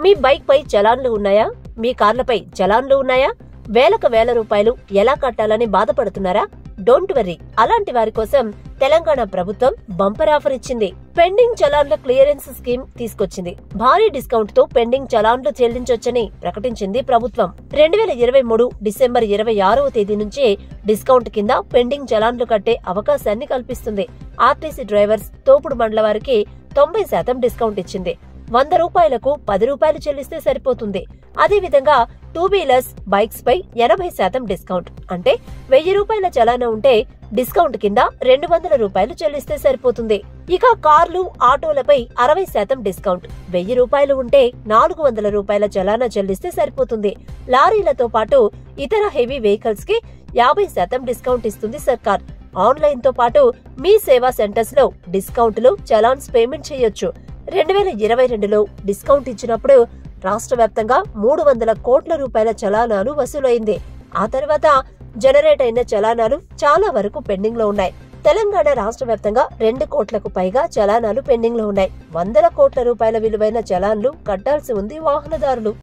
మీ bike పై చలాన్లు ఉన్నాయా? మీ కార్లపై చలాన్లు ఉన్నాయా? వేల రూపాయలు ఎలా కట్టాలని బాధపడుతున్నారా? డోంట్ వర్రీ, అలాంటి వారి కోసం తెలంగాణ ప్రభుత్వం బంపర్ ఆఫర్ ఇచ్చింది. పెండింగ్ చలాన్ల క్లియరెన్స్ స్కీమ్ తీసుకొచ్చింది. భారీ డిస్కౌంట్ తో పెండింగ్ చలాన్లు చెల్లించొచ్చని ప్రకటించింది ప్రభుత్వం. 2023 డిసెంబర్ 26వ తేదీ నుంచే డిస్కౌంట్ కింద పెండింగ్ చలాన్లు కట్టే అవకాశాన్ని కల్పిస్తుంది. ఆర్టీసీ డ్రైవర్స్, తోపుడు బండ్ల వారికి 90% డిస్కౌంట్ ఇచ్చింది. 100 రూపాయలకు 10 రూపాయలు చెల్లిస్తే సరిపోతుంది. అదేవిధంగా టూ వీలర్స్, బైక్స్ పై 80% డిస్కౌంట్. అంటే 1000 రూపాయల చలానా ఉంటే డిస్కౌంట్ కింద 200 రూపాయలు చెల్లిస్తే సరిపోతుంది. ఇక కార్లు, ఆటోలపై 60% డిస్కౌంట్. 1000 రూపాయలు ఉంటే 400 రూపాయల చలానా చెల్లిస్తే సరిపోతుంది. లారీలతో పాటు ఇతర హెవీ వెహికల్స్ కి 50% డిస్కౌంట్ ఇస్తుంది సర్కార్. ఆన్లైన్ తో పాటు మీ సేవా సెంటర్స్ లో డిస్కౌంట్లు, చలాన్స్ పేమెంట్ చేయొచ్చు. 2022లో డిస్కౌంట్ ఇచ్చినప్పుడు రాష్ట్ర వ్యాప్తంగా 300 కోట్ల రూపాయల చలానాలు వసూలైంది. ఆ తర్వాత జనరేట్ అయిన చలానాలు చాలా వరకు పెండింగ్ లో ఉన్నాయి. తెలంగాణ రాష్ట్ర వ్యాప్తంగా 2 కోట్లకు పైగా చలానాలు పెండింగ్ లో ఉన్నాయి. 100 కోట్ల రూపాయల విలువైన చలాన్లు కట్టాల్సి ఉంది వాహనదారులు.